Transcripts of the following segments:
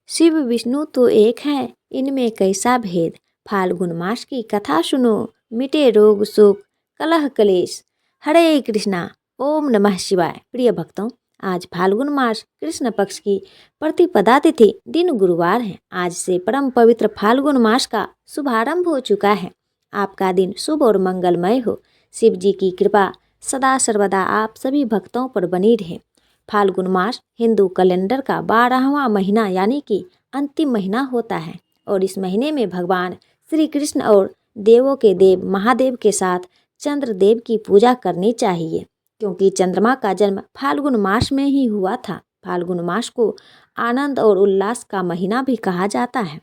शिव विष्णु तो एक हैं, इनमें कैसा भेद। फाल्गुन मास की कथा सुनो, मिटे रोग शोक कलह कलेश। हरे कृष्णा, ओम नमः शिवाय। प्रिय भक्तों, आज फाल्गुन मास कृष्ण पक्ष की प्रतिपदा तिथि दिन गुरुवार है। आज से परम पवित्र फाल्गुन मास का शुभारंभ हो चुका है। आपका दिन शुभ और मंगलमय हो। शिव जी की कृपा सदा सर्वदा आप सभी भक्तों पर बनी रहे। फाल्गुन मास हिंदू कैलेंडर का 12वां महीना यानी कि अंतिम महीना होता है और इस महीने में भगवान श्री कृष्ण और देवों के देव महादेव के साथ चंद्रदेव की पूजा करनी चाहिए, क्योंकि चंद्रमा का जन्म फाल्गुन मास में ही हुआ था। फाल्गुन मास को आनंद और उल्लास का महीना भी कहा जाता है।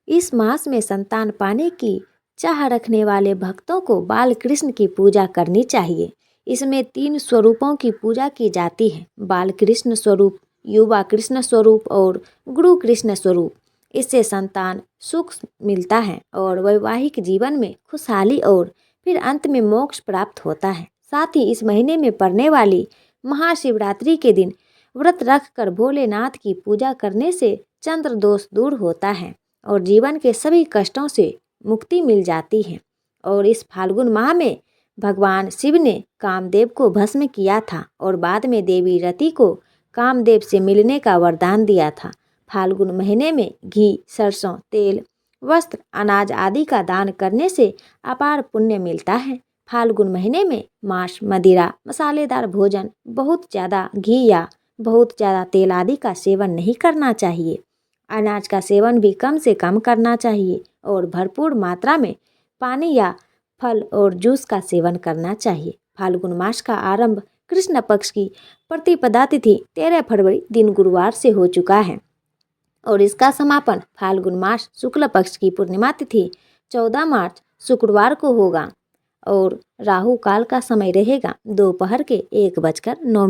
इस मास में संतान पाने की चाह रखने वाले भक्तों को बाल कृष्ण की पूजा करनी चाहिए। इसमें 3 स्वरूपों की पूजा की जाती है: बाल कृष्ण स्वरूप, युवा कृष्ण स्वरूप और गुरु कृष्ण स्वरूप। इससे संतान सुख मिलता है और वैवाहिक जीवन में खुशहाली और फिर अंत में मोक्ष प्राप्त होता है। साथ ही इस महीने में पड़ने वाली महाशिवरात्रि के दिन व्रत रखकर भोलेनाथ की पूजा करने से चंद्र दोष दूर होता है और जीवन के सभी कष्टों से मुक्ति मिल जाती है। और इस फाल्गुन माह में भगवान शिव ने कामदेव को भस्म किया था और बाद में देवी रति को कामदेव से मिलने का वरदान दिया था। फाल्गुन महीने में घी, सरसों तेल, वस्त्र, अनाज आदि का दान करने से अपार पुण्य मिलता है। फाल्गुन महीने में मांस, मदिरा, मसालेदार भोजन, बहुत ज़्यादा घी या बहुत ज़्यादा तेल आदि का सेवन नहीं करना चाहिए। अनाज का सेवन भी कम से कम करना चाहिए और भरपूर मात्रा में पानी या फल और जूस का सेवन करना चाहिए। फाल्गुन मास का आरंभ कृष्ण पक्ष की प्रतिपदा तिथि 13 फरवरी दिन गुरुवार से हो चुका है और इसका समापन फाल्गुन मास शुक्ल पक्ष की पूर्णिमा तिथि 14 मार्च शुक्रवार को होगा और राहु काल का समय रहेगा दोपहर के 1 बजकर 9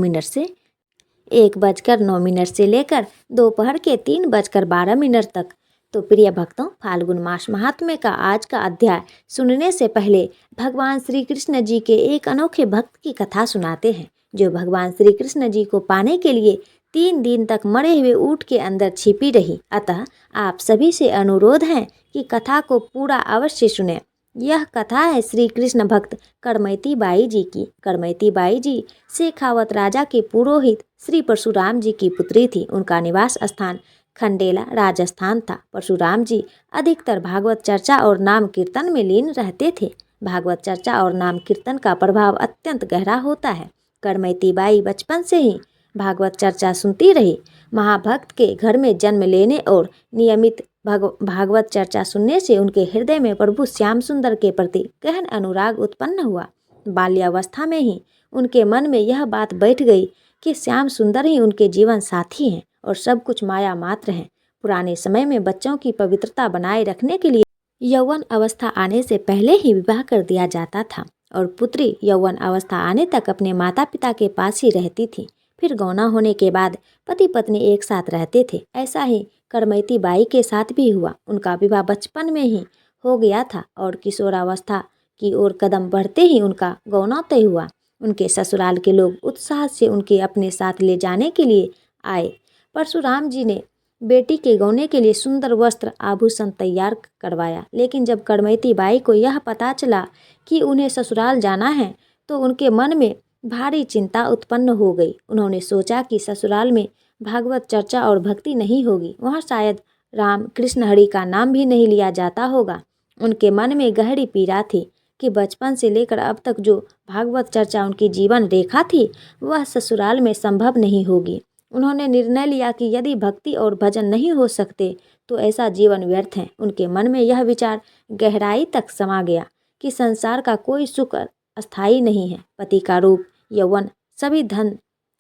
मिनट से लेकर दोपहर के 3 बजकर 12 मिनट तक। तो प्रिय भक्तों, फाल्गुन मास महात्म्य का आज का अध्याय सुनने से पहले भगवान श्री कृष्ण जी के एक अनोखे भक्त की कथा सुनाते हैं, जो भगवान श्री कृष्ण जी को पाने के लिए 3 दिन तक मरे हुए ऊंट के अंदर छिपी रही। अतः आप सभी से अनुरोध है कि कथा को पूरा अवश्य सुने। यह कथा है श्री कृष्ण भक्त करमैती बाई जी की। करमैती बाई जी शेखावत राजा के पुरोहित श्री परशुराम जी की पुत्री थी। उनका निवास स्थान खंडेला राजस्थान था। परशुराम जी अधिकतर भागवत चर्चा और नाम कीर्तन में लीन रहते थे। भागवत चर्चा और नाम कीर्तन का प्रभाव अत्यंत गहरा होता है। करमैती बाई बचपन से ही भागवत चर्चा सुनती रही। महाभक्त के घर में जन्म लेने और नियमित भागवत चर्चा सुनने से उनके हृदय में प्रभु श्याम सुंदर के प्रति गहन अनुराग उत्पन्न हुआ। बाल्यावस्था में ही उनके मन में यह बात बैठ गई कि श्याम सुंदर ही उनके जीवन साथी हैं और सब कुछ माया मात्र है। पुराने समय में बच्चों की पवित्रता बनाए रखने के लिए यौवन अवस्था आने से पहले ही विवाह कर दिया जाता था और पुत्री यौवन अवस्था आने तक अपने माता पिता के पास ही रहती थी। फिर गौना होने के बाद पति पत्नी एक साथ रहते थे। ऐसा ही करमैती बाई के साथ भी हुआ। उनका विवाह बचपन में ही हो गया था और किशोरावस्था की ओर कदम बढ़ते ही उनका गौना तय हुआ। उनके ससुराल के लोग उत्साह से उनके अपने साथ ले जाने के लिए आए। परशुराम जी ने बेटी के गौने के लिए सुंदर वस्त्र आभूषण तैयार करवाया, लेकिन जब करमैती बाई को यह पता चला कि उन्हें ससुराल जाना है तो उनके मन में भारी चिंता उत्पन्न हो गई। उन्होंने सोचा कि ससुराल में भागवत चर्चा और भक्ति नहीं होगी, वहाँ शायद राम कृष्ण हरि का नाम भी नहीं लिया जाता होगा। उनके मन में गहरी पीड़ा थी कि बचपन से लेकर अब तक जो भागवत चर्चा उनकी जीवन रेखा थी वह ससुराल में संभव नहीं होगी। उन्होंने निर्णय लिया कि यदि भक्ति और भजन नहीं हो सकते तो ऐसा जीवन व्यर्थ है। उनके मन में यह विचार गहराई तक समा गया कि संसार का कोई सुख अस्थायी नहीं है। पति का रूप, यौवन, सभी धन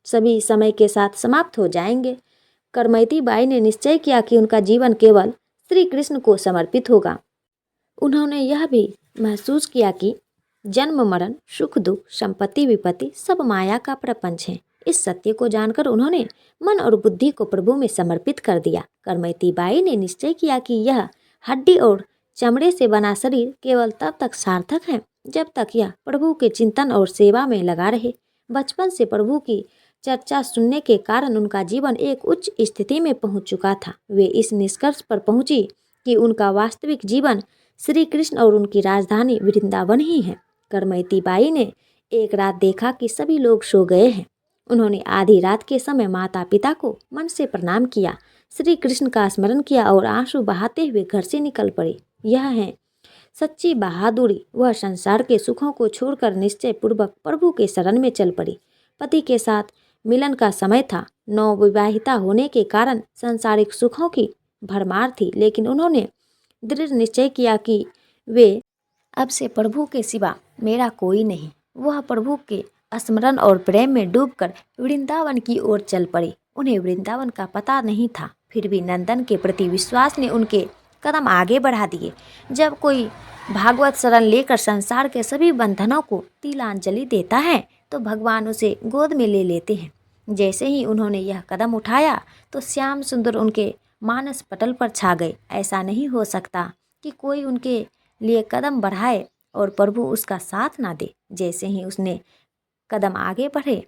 सभी समय के साथ समाप्त हो जाएंगे। करमैती बाई ने निश्चय किया कि उनका जीवन केवल श्री कृष्ण को समर्पित होगा। उन्होंने यह भी महसूस किया कि जन्म मरण, सुख दुख, संपत्ति विपत्ति सब माया का प्रपंच है। इस सत्य को जानकर उन्होंने मन और बुद्धि को प्रभु में समर्पित कर दिया। करमैती बाई ने निश्चय किया कि यह हड्डी और चमड़े से बना शरीर केवल तब तक सार्थक है जब तक यह प्रभु के चिंतन और सेवा में लगा रहे। बचपन से प्रभु की चर्चा सुनने के कारण उनका जीवन एक उच्च स्थिति में पहुंच चुका था। वे इस निष्कर्ष पर पहुंची कि उनका वास्तविक जीवन श्री कृष्ण और उनकी राजधानी वृंदावन ही है। करमैती बाई ने एक रात देखा कि सभी लोग सो गए हैं। उन्होंने आधी रात के समय माता पिता को मन से प्रणाम किया, श्री कृष्ण का स्मरण किया और आंसू बहाते हुए घर से निकल पड़े। यह है सच्ची बहादुरी। वह संसार के सुखों को छोड़कर निश्चय पूर्वक प्रभु के शरण में चल पड़ी। पति के साथ मिलन का समय था। नवविवाहिता होने के कारण सांसारिक सुखों की भरमार थी, लेकिन उन्होंने दृढ़ निश्चय किया कि वे अब से प्रभु के सिवा मेरा कोई नहीं। वह प्रभु के स्मरण और प्रेम में डूबकर वृंदावन की ओर चल पड़ी। उन्हें वृंदावन का पता नहीं था, फिर भी नंदन के प्रति विश्वास ने उनके कदम आगे बढ़ा दिए। जब कोई भागवत शरण लेकर संसार के सभी बंधनों को तिलांजलि देता है तो भगवान उसे गोद में ले लेते हैं। जैसे ही उन्होंने यह कदम उठाया तो श्याम सुंदर उनके मानस पटल पर छा गए। ऐसा नहीं हो सकता कि कोई उनके लिए कदम बढ़ाए और प्रभु उसका साथ ना दे। जैसे ही उसने कदम आगे बढ़े,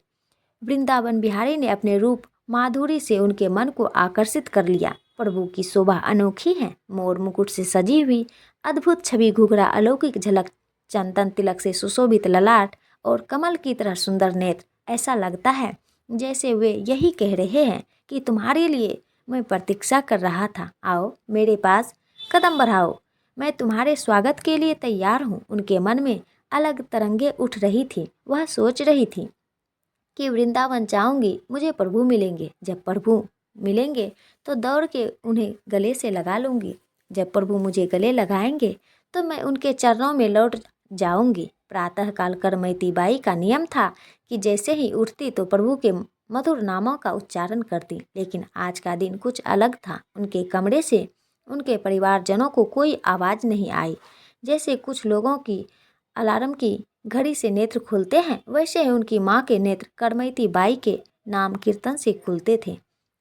वृंदावन बिहारी ने अपने रूप माधुरी से उनके मन को आकर्षित कर लिया। प्रभु की शोभा अनोखी है। मोर मुकुट से सजी हुई अद्भुत छवि, घुघरा अलौकिक झलक, चंदन तिलक से सुशोभित ललाट और कमल की तरह सुंदर नेत्र। ऐसा लगता है जैसे वे यही कह रहे हैं कि तुम्हारे लिए मैं प्रतीक्षा कर रहा था, आओ मेरे पास कदम बढ़ाओ, मैं तुम्हारे स्वागत के लिए तैयार हूँ। उनके मन में अलग तरंगे उठ रही थी। वह सोच रही थी कि वृंदावन जाऊंगी, मुझे प्रभु मिलेंगे। जब प्रभु मिलेंगे तो दौड़ के उन्हें गले से लगा लूंगी। जब प्रभु मुझे गले लगाएंगे तो मैं उनके चरणों में लौट जाऊंगी। प्रातःकाल करमैती बाई का नियम था कि जैसे ही उठती तो प्रभु के मधुर नामों का उच्चारण करती, लेकिन आज का दिन कुछ अलग था। उनके कमरे से उनके परिवारजनों को कोई आवाज़ नहीं आई। जैसे कुछ लोगों की अलार्म की घड़ी से नेत्र खुलते हैं, वैसे ही उनकी माँ के नेत्र करमैती बाई के नाम कीर्तन से खुलते थे।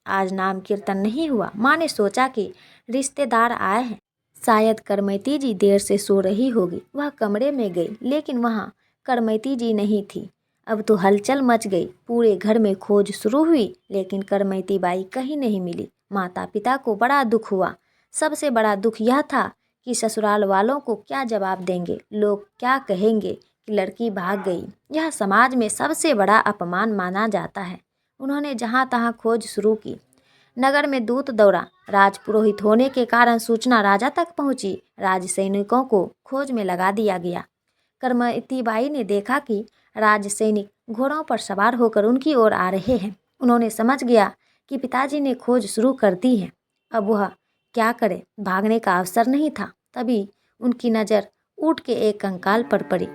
आज नाम कीर्तन नहीं हुआ। माँ ने सोचा कि रिश्तेदार आए हैं, शायद करमैती जी देर से सो रही होगी। वह कमरे में गई, लेकिन वहाँ करमैती जी नहीं थी। अब तो हलचल मच गई। पूरे घर में खोज शुरू हुई, लेकिन करमैती बाई कहीं नहीं मिली। माता पिता को बड़ा दुख हुआ। सबसे बड़ा दुख यह था कि ससुराल वालों को क्या जवाब देंगे, लोग क्या कहेंगे कि लड़की भाग गई। यह समाज में सबसे बड़ा अपमान माना जाता है। उन्होंने जहाँ तहाँ खोज शुरू की। नगर में दूत दौड़ा। राजपुरोहित होने के कारण सूचना राजा तक पहुंची। राज सैनिकों को खोज में लगा दिया गया। करमैती बाई ने देखा कि राज सैनिक घोड़ों पर सवार होकर उनकी ओर आ रहे हैं। उन्होंने समझ गया कि पिताजी ने खोज शुरू कर दी है। अब वह क्या करे, भागने का अवसर नहीं था। तभी उनकी नज़र ऊँट के एक कंकाल पर पड़ी।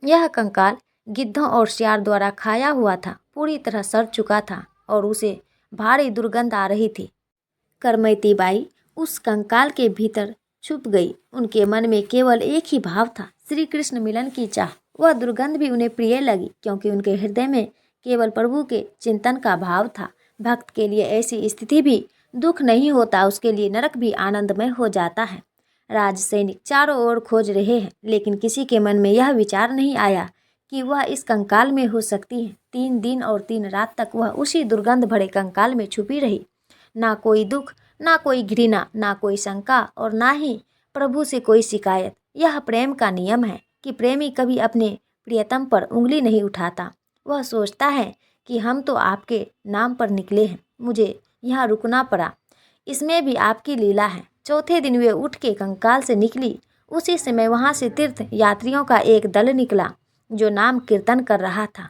यह कंकाल गिद्धों और सियार द्वारा खाया हुआ था, पूरी तरह सड़ चुका था और उसे भारी दुर्गंध आ रही थी। करमैती बाई उस कंकाल के भीतर छुप गई। उनके मन में केवल एक ही भाव था, श्री कृष्ण मिलन की चाह। वह दुर्गंध भी उन्हें प्रिय लगी, क्योंकि उनके हृदय में केवल प्रभु के चिंतन का भाव था। भक्त के लिए ऐसी स्थिति भी दुख नहीं होता, उसके लिए नरक भी आनंदमय हो जाता है। राज सैनिक चारों ओर खोज रहे हैं, लेकिन किसी के मन में यह विचार नहीं आया कि वह इस कंकाल में हो सकती है। 3 दिन और 3 रात तक वह उसी दुर्गंध भरे कंकाल में छुपी रही। ना कोई दुख, ना कोई घृणा, ना कोई शंका और ना ही प्रभु से कोई शिकायत। यह प्रेम का नियम है कि प्रेमी कभी अपने प्रियतम पर उंगली नहीं उठाता। वह सोचता है कि हम तो आपके नाम पर निकले हैं, मुझे यहाँ रुकना पड़ा, इसमें भी आपकी लीला है। चौथे दिन वे उठ के कंकाल से निकली। उसी समय वहाँ से तीर्थ यात्रियों का एक दल निकला जो नाम कीर्तन कर रहा था।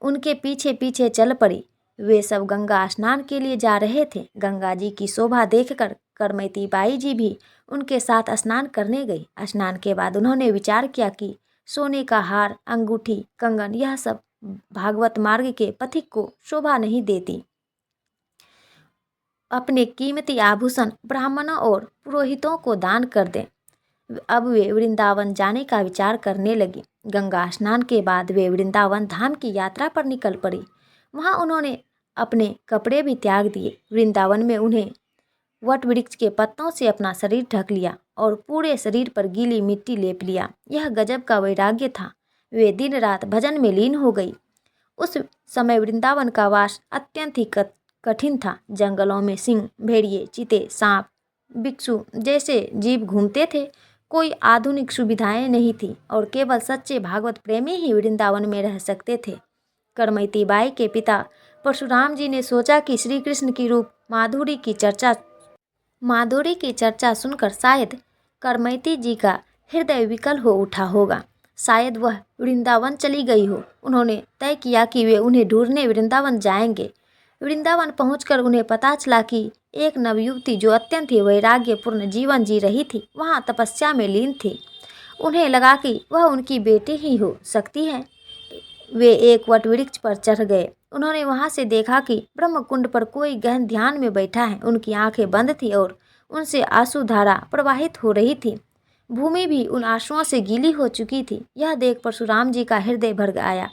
उनके पीछे पीछे चल पड़ी। वे सब गंगा स्नान के लिए जा रहे थे। गंगा जी की शोभा देखकर करमैती बाई जी भी उनके साथ स्नान करने गई। स्नान के बाद उन्होंने विचार किया कि सोने का हार, अंगूठी, कंगन, यह सब भागवत मार्ग के पथिक को शोभा नहीं देती। अपने कीमती आभूषण ब्राह्मणों और पुरोहितों को दान कर दें। अब वे वृंदावन जाने का विचार करने लगी। गंगा स्नान के बाद वे वृंदावन धाम की यात्रा पर निकल पड़ी। वहाँ उन्होंने अपने कपड़े भी त्याग दिए। वृंदावन में उन्हें वट वृक्ष के पत्तों से अपना शरीर ढक लिया और पूरे शरीर पर गीली मिट्टी लेप लिया। यह गजब का वैराग्य था। वे दिन रात भजन में लीन हो गई। उस समय वृंदावन का वास अत्यंत ही कठिन था। जंगलों में सिंह, भेड़िए, चीते, सांप, बिच्छू जैसे जीव घूमते थे। कोई आधुनिक सुविधाएं नहीं थी और केवल सच्चे भागवत प्रेमी ही वृंदावन में रह सकते थे। करमैती बाई के पिता परशुराम जी ने सोचा कि श्री कृष्ण की रूप माधुरी की चर्चा सुनकर शायद करमैती जी का हृदय विकल हो उठा होगा। शायद वह वृंदावन चली गई हो। उन्होंने तय किया कि वे उन्हें ढूंढने वृंदावन जाएंगे। वृंदावन पहुंचकर उन्हें पता चला कि एक नवयुवती जो अत्यंत ही वैराग्यपूर्ण जीवन जी रही थी, वहां तपस्या में लीन थी। उन्हें लगा कि वह उनकी बेटी ही हो सकती है। वे एक वटवृक्ष पर चढ़ गए। उन्होंने वहां से देखा कि ब्रह्मकुंड पर कोई गहन ध्यान में बैठा है। उनकी आंखें बंद थी और उनसे आंसुधारा प्रवाहित हो रही थी। भूमि भी उन आंसुओं से गीली हो चुकी थी। यह देख परशुराम जी का हृदय भर आया।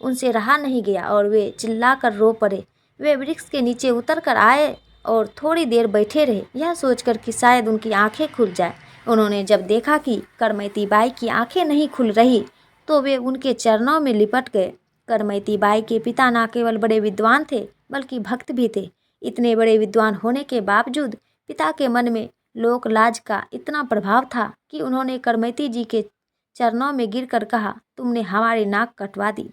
उनसे रहा नहीं गया और वे चिल्लाकर रो पड़े। वे वृक्ष के नीचे उतर कर आए और थोड़ी देर बैठे रहे, यह सोचकर कि शायद उनकी आंखें खुल जाए। उन्होंने जब देखा कि करमैती बाई की आंखें नहीं खुल रही तो वे उनके चरणों में लिपट गए। करमैती बाई के पिता न केवल बड़े विद्वान थे बल्कि भक्त भी थे। इतने बड़े विद्वान होने के बावजूद पिता के मन में लोक लाज का इतना प्रभाव था कि उन्होंने करमैती जी के चरणों में गिरकर कहा, तुमने हमारी नाक कटवा दी।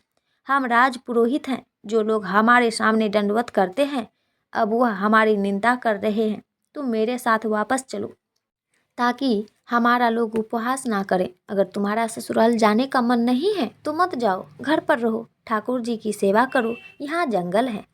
हम राज पुरोहित हैं। जो लोग हमारे सामने दंडवत करते हैं अब वह हमारी निंदा कर रहे हैं। तुम मेरे साथ वापस चलो ताकि हमारा लोग उपहास ना करें। अगर तुम्हारा ससुराल जाने का मन नहीं है तो मत जाओ, घर पर रहो, ठाकुर जी की सेवा करो। यहाँ जंगल है,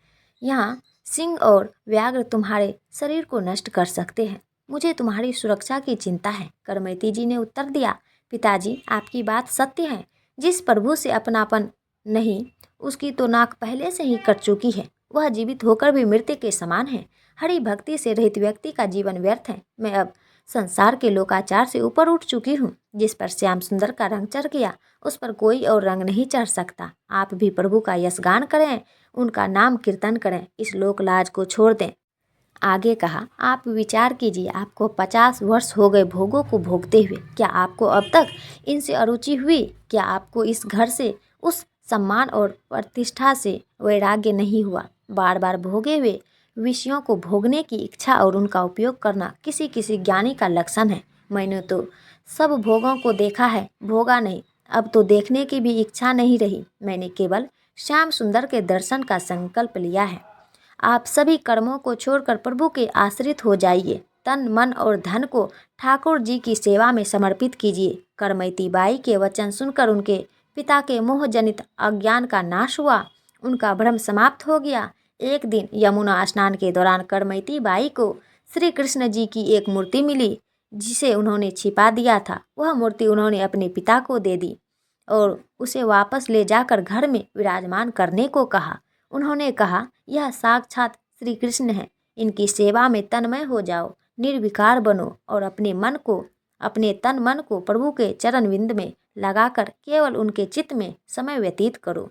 यहाँ सिंह और व्याघ्र तुम्हारे शरीर को नष्ट कर सकते हैं। मुझे तुम्हारी सुरक्षा की चिंता है। करमैती जी ने उत्तर दिया, पिताजी आपकी बात सत्य है। जिस प्रभु से अपनापन नहीं उसकी तो नाक पहले से ही कट चुकी है। वह जीवित होकर भी मृत्यु के समान है। हरि भक्ति से रहित व्यक्ति का जीवन व्यर्थ है। मैं अब संसार के लोकाचार से ऊपर उठ चुकी हूँ। जिस पर श्याम सुंदर का रंग चढ़ गया उस पर कोई और रंग नहीं चढ़ सकता। आप भी प्रभु का यशगान करें, उनका नाम कीर्तन करें, इस लोक लाज को छोड़ दें। आगे कहा, आप विचार कीजिए, आपको 50 वर्ष हो गए भोगों को भोगते हुए। क्या आपको अब तक इनसे अरुचि हुई? क्या आपको इस घर से, उस सम्मान और प्रतिष्ठा से वैराग्य नहीं हुआ? बार बार भोगे हुए विषयों को भोगने की इच्छा और उनका उपयोग करना किसी किसी ज्ञानी का लक्षण है। मैंने तो सब भोगों को देखा है, भोगा नहीं। अब तो देखने की भी इच्छा नहीं रही। मैंने केवल श्याम सुंदर के दर्शन का संकल्प लिया है। आप सभी कर्मों को छोड़कर प्रभु के आश्रित हो जाइए। तन, मन और धन को ठाकुर जी की सेवा में समर्पित कीजिए। करमैती बाई के वचन सुनकर उनके पिता के मोह जनित अज्ञान का नाश हुआ। उनका भ्रम समाप्त हो गया। एक दिन यमुना स्नान के दौरान करमैती बाई को श्री कृष्ण जी की एक मूर्ति मिली जिसे उन्होंने छिपा दिया था। वह मूर्ति उन्होंने अपने पिता को दे दी और उसे वापस ले जाकर घर में विराजमान करने को कहा। उन्होंने कहा, यह साक्षात श्री कृष्ण है। इनकी सेवा में तन्मय हो जाओ, निर्विकार बनो और अपने तन मन को प्रभु के चरण विंद में लगाकर केवल उनके चित्त में समय व्यतीत करो।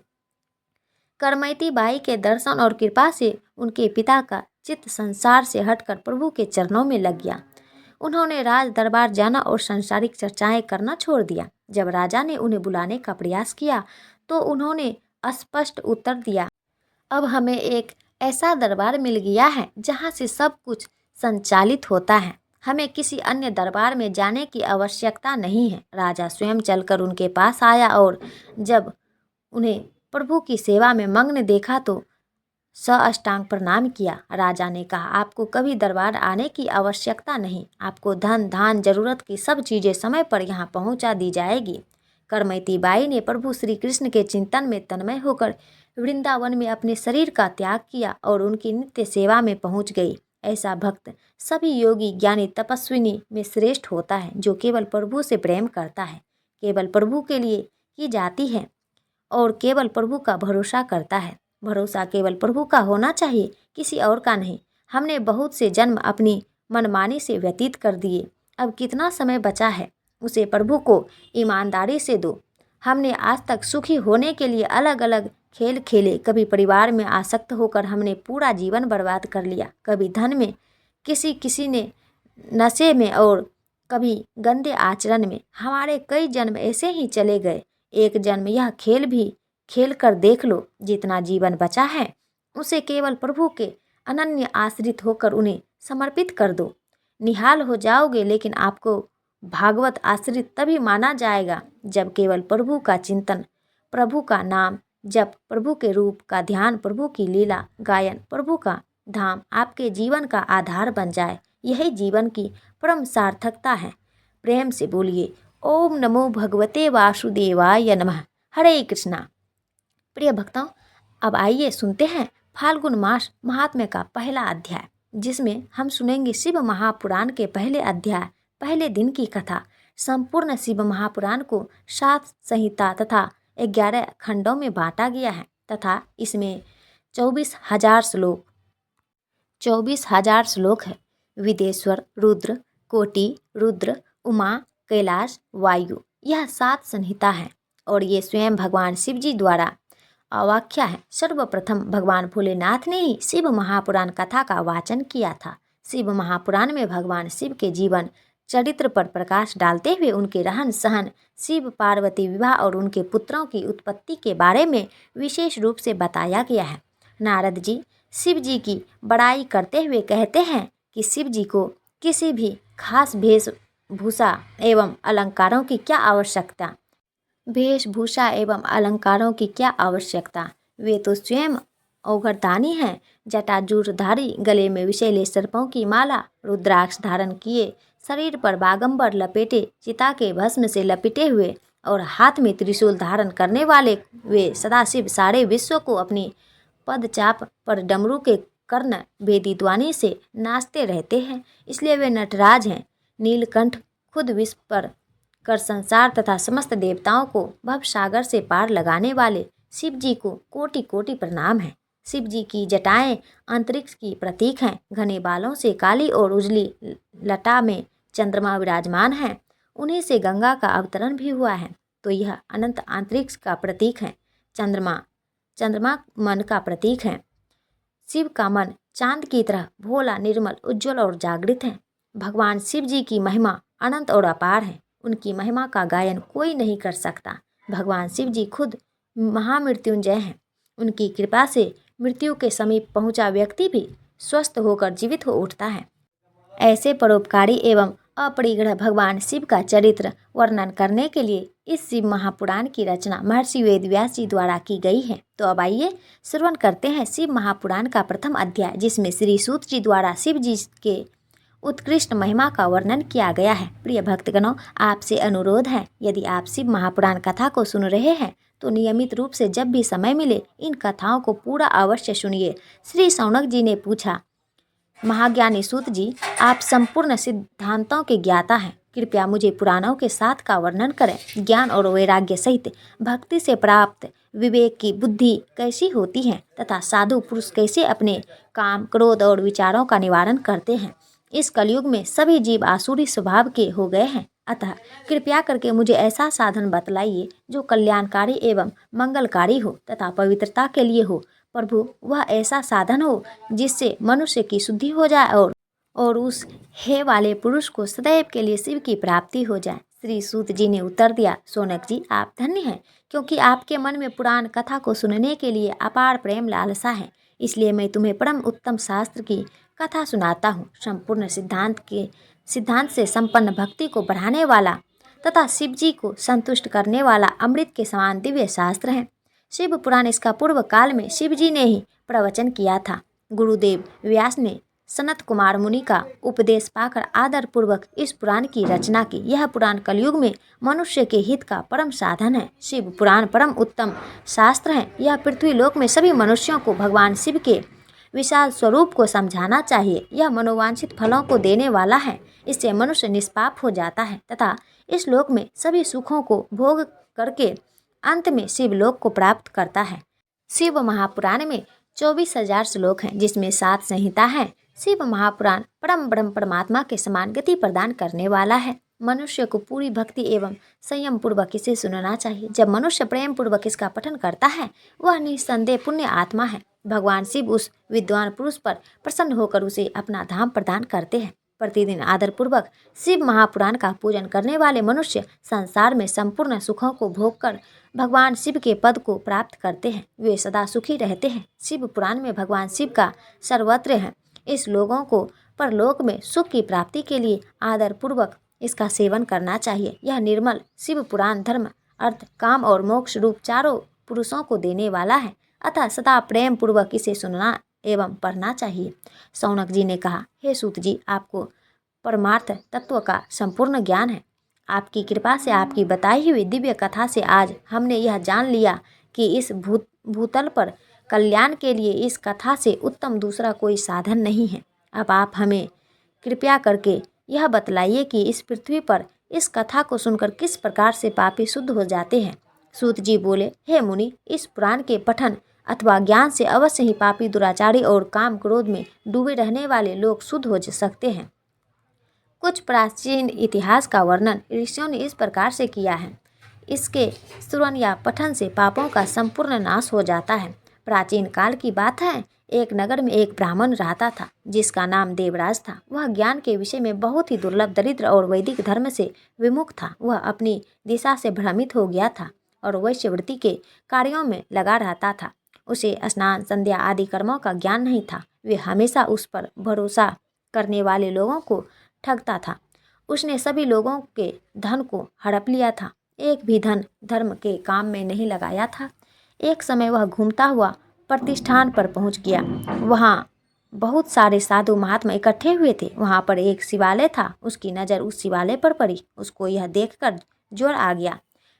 करमैती बाई के दर्शन और कृपा से उनके पिता का चित्त संसार से हटकर प्रभु के चरणों में लग गया। उन्होंने राज दरबार जाना और सांसारिक चर्चाएं करना छोड़ दिया। जब राजा ने उन्हें बुलाने का प्रयास किया तो उन्होंने स्पष्ट उत्तर दिया, अब हमें एक ऐसा दरबार मिल गया है जहाँ से सब कुछ संचालित होता है। हमें किसी अन्य दरबार में जाने की आवश्यकता नहीं है। राजा स्वयं चलकर उनके पास आया और जब उन्हें प्रभु की सेवा में मग्न देखा तो साष्टांग प्रणाम किया। राजा ने कहा, आपको कभी दरबार आने की आवश्यकता नहीं। आपको धन धान जरूरत की सब चीज़ें समय पर यहाँ पहुँचा दी जाएगी। करमैती बाई ने प्रभु श्री कृष्ण के चिंतन में तन्मय होकर वृंदावन में अपने शरीर का त्याग किया और उनकी नित्य सेवा में पहुँच गई। ऐसा भक्त सभी योगी ज्ञानी तपस्विनी में श्रेष्ठ होता है जो केवल प्रभु से प्रेम करता है, केवल प्रभु के लिए की जाती है और केवल प्रभु का भरोसा करता है। भरोसा केवल प्रभु का होना चाहिए, किसी और का नहीं। हमने बहुत से जन्म अपनी मनमानी से व्यतीत कर दिए। अब कितना समय बचा है उसे प्रभु को ईमानदारी से दो। हमने आज तक सुखी होने के लिए अलग अलग खेल खेले। कभी परिवार में आसक्त होकर हमने पूरा जीवन बर्बाद कर लिया, कभी धन में, किसी ने नशे में और कभी गंदे आचरण में। हमारे कई जन्म ऐसे ही चले गए। एक जन्म यह खेल भी खेल कर देख लो, जितना जीवन बचा है उसे केवल प्रभु के अनन्य आश्रित होकर उन्हें समर्पित कर दो। निहाल हो जाओगे, लेकिन आपको भागवत आश्रित तभी माना जाएगा जब केवल प्रभु का चिंतन, प्रभु का नाम जप, प्रभु के रूप का ध्यान, प्रभु की लीला गायन, प्रभु का धाम आपके जीवन का आधार बन जाए। यही जीवन की परम सार्थकता है। प्रेम से बोलिए ओम नमो भगवते वासुदेवाय नमः। हरे कृष्णा। प्रिय भक्तों, अब आइए सुनते हैं फाल्गुन मास महात्म्य का पहला अध्याय, जिसमें हम सुनेंगे शिव महापुराण के पहले अध्याय, पहले दिन की कथा। संपूर्ण शिव महापुराण को 7 संहिता तथा 11 खंडों में बांटा गया है तथा इसमें 24,000 श्लोक है। विदेश्वर, रुद्र, कोटि, रुद्र, उमा, कैलाश, वायु, यह 7 संहिता है और ये स्वयं भगवान शिव जी द्वारा आवाख्या है। सर्वप्रथम भगवान भोलेनाथ ने ही शिव महापुराण कथा का वाचन किया था। शिव महापुराण में भगवान शिव के जीवन चरित्र पर प्रकाश डालते हुए उनके रहन सहन, शिव पार्वती विवाह और उनके पुत्रों की उत्पत्ति के बारे में विशेष रूप से बताया गया है। नारद जी शिव जी की बड़ाई करते हुए कहते हैं कि शिव जी को किसी भी खास वेशभूषा एवं अलंकारों की क्या आवश्यकता, वे तो स्वयं औघड़दानी हैं। जटाजूटधारी, गले में विषैले सर्पों की माला, रुद्राक्ष धारण किए, शरीर पर बागंबर लपेटे, चिता के भस्म से लपेटे हुए और हाथ में त्रिशूल धारण करने वाले वे सदाशिव सारे विश्व को अपनी पदचाप पर डमरू के कर्ण भेदी ध्वनि से नाचते रहते हैं, इसलिए वे नटराज हैं। नीलकंठ खुद विश्व पर कर संसार तथा समस्त देवताओं को भव सागर से पार लगाने वाले शिव जी को कोटि कोटि प्रणाम है। शिव जी की जटाएं अंतरिक्ष की प्रतीक हैं। घने बालों से काली और उजली लटा में चंद्रमा विराजमान है। उन्हीं से गंगा का अवतरण भी हुआ है। तो यह अनंत अंतरिक्ष का प्रतीक है। चंद्रमा मन का प्रतीक है। शिव का मन चांद की तरह भोला, निर्मल, उज्जवल और जागृत है। भगवान शिव जी की महिमा अनंत और अपार है। उनकी महिमा का गायन कोई नहीं कर सकता। भगवान शिव जी खुद महामृत्युंजय हैं। उनकी कृपा से मृत्यु के समीप पहुंचा व्यक्ति भी स्वस्थ होकर जीवित हो उठता है। ऐसे परोपकारी एवं अपरिग्रह भगवान शिव का चरित्र वर्णन करने के लिए इस शिव महापुराण की रचना महर्षि वेदव्यास जी द्वारा की गई है। तो अब आइए श्रवण करते हैं शिव महापुराण का प्रथम अध्याय, जिसमें श्री सूत जी द्वारा शिव जी के उत्कृष्ट महिमा का वर्णन किया गया है। प्रिय भक्तगणों, आपसे अनुरोध है, यदि आप शिव महापुराण कथा को सुन रहे हैं तो नियमित रूप से जब भी समय मिले इन कथाओं को पूरा अवश्य सुनिए। श्री शौनक जी ने पूछा, महाज्ञानी सूत जी, आप संपूर्ण सिद्धांतों के ज्ञाता हैं, कृपया मुझे पुराणों के साथ का वर्णन करें। ज्ञान और वैराग्य सहित भक्ति से प्राप्त विवेक की बुद्धि कैसी होती है तथा साधु पुरुष कैसे अपने काम, क्रोध और विचारों का निवारण करते हैं। इस कलयुग में सभी जीव आसुरी स्वभाव के हो गए हैं, अतः कृपया करके मुझे ऐसा साधन बतलाइए जो कल्याणकारी एवं मंगलकारी हो तथा पवित्रता के लिए हो। प्रभु, वह ऐसा साधन हो जिससे मनुष्य की शुद्धि हो जाए और उस हे वाले पुरुष को सदैव के लिए शिव की प्राप्ति हो जाए। श्री सूत जी ने उत्तर दिया, शौनक जी, आप धन्य हैं, क्योंकि आपके मन में पुराण कथा को सुनने के लिए अपार प्रेम लालसा है। इसलिए मैं तुम्हें परम उत्तम शास्त्र की कथा सुनाता हूँ। संपूर्ण सिद्धांत से संपन्न भक्ति को बढ़ाने वाला तथा शिव जी को संतुष्ट करने वाला अमृत के समान दिव्य शास्त्र है। शिव पुराण इसका पूर्व काल में शिव जी ने ही प्रवचन किया था। गुरुदेव व्यास ने सनत कुमार मुनि का उपदेश पाकर आदर पूर्वक इस पुराण की रचना की। यह पुराण कलयुग में मनुष्य के हित का परम साधन है। शिव पुराण परम उत्तम शास्त्र है। यह पृथ्वी लोक में सभी मनुष्यों को भगवान शिव के विशाल स्वरूप को समझाना चाहिए। यह मनोवांछित फलों को देने वाला है। इससे मनुष्य निष्पाप हो जाता है तथा इस लोक में सभी सुखों को भोग करके अंत में शिवलोक को प्राप्त करता है। शिव महापुराण में 24,000 श्लोक हैं, जिसमें 7 संहिता हैं। शिव महापुराण परम ब्रह्म परमात्मा के समान गति प्रदान करने वाला है। मनुष्य को पूरी भक्ति एवं संयम पूर्वक इसे सुनना चाहिए। जब मनुष्य प्रेम पूर्वक इसका पठन करता है वह निस्संदेह पुण्य आत्मा है। भगवान शिव उस विद्वान पुरुष पर प्रसन्न होकर उसे अपना धाम प्रदान करते हैं। प्रतिदिन आदरपूर्वक शिव महापुराण का पूजन करने वाले मनुष्य संसार में संपूर्ण सुखों को भोगकर भगवान शिव के पद को प्राप्त करते हैं। वे सदा सुखी रहते हैं। शिव पुराण में भगवान शिव का सर्वत्र है। इस लोगों को परलोक में सुख की प्राप्ति के लिए आदरपूर्वक इसका सेवन करना चाहिए। यह निर्मल शिव पुराण धर्म, अर्थ, काम और मोक्ष रूप चारों पुरुषों को देने वाला है, अतः सदा प्रेम पूर्वक इसे सुनना एवं पढ़ना चाहिए। शौनक जी ने कहा, हे सूत जी, आपको परमार्थ तत्व का संपूर्ण ज्ञान है। आपकी कृपा से, आपकी बताई हुई दिव्य कथा से आज हमने यह जान लिया कि इस भूतल पर कल्याण के लिए इस कथा से उत्तम दूसरा कोई साधन नहीं है। अब आप हमें कृपया करके यह बतलाइए कि इस पृथ्वी पर इस कथा को सुनकर किस प्रकार से पापी शुद्ध हो जाते हैं। सूत जी बोले, हे मुनि, इस पुराण के पठन अथवा ज्ञान से अवश्य ही पापी, दुराचारी और काम क्रोध में डूबे रहने वाले लोग शुद्ध हो सकते हैं। कुछ प्राचीन इतिहास का वर्णन ऋषियों ने इस प्रकार से किया है। इसके श्रवण या पठन से पापों का संपूर्ण नाश हो जाता है। प्राचीन काल की बात है, एक नगर में एक ब्राह्मण रहता था जिसका नाम देवराज था। वह ज्ञान के विषय में बहुत ही दुर्लभ, दरिद्र और वैदिक धर्म से विमुख था। वह अपनी दिशा से भ्रमित हो गया था और वैश्यवृत्ति के कार्यों में लगा रहता था। उसे स्नान, संध्या आदि कर्मों का ज्ञान नहीं था। वे हमेशा उस पर भरोसा करने वाले लोगों को ठगता था। उसने सभी लोगों के धन को हड़प लिया था, एक भी धन धर्म के काम में नहीं लगाया था। एक समय वह घूमता हुआ प्रतिष्ठान पर पहुंच गया। वहाँ बहुत सारे साधु महात्मा इकट्ठे हुए थे। वहाँ पर एक शिवालय था। उसकी नज़र उस शिवालय पर पड़ी। उसको यह देखकर ज्वर आ गया,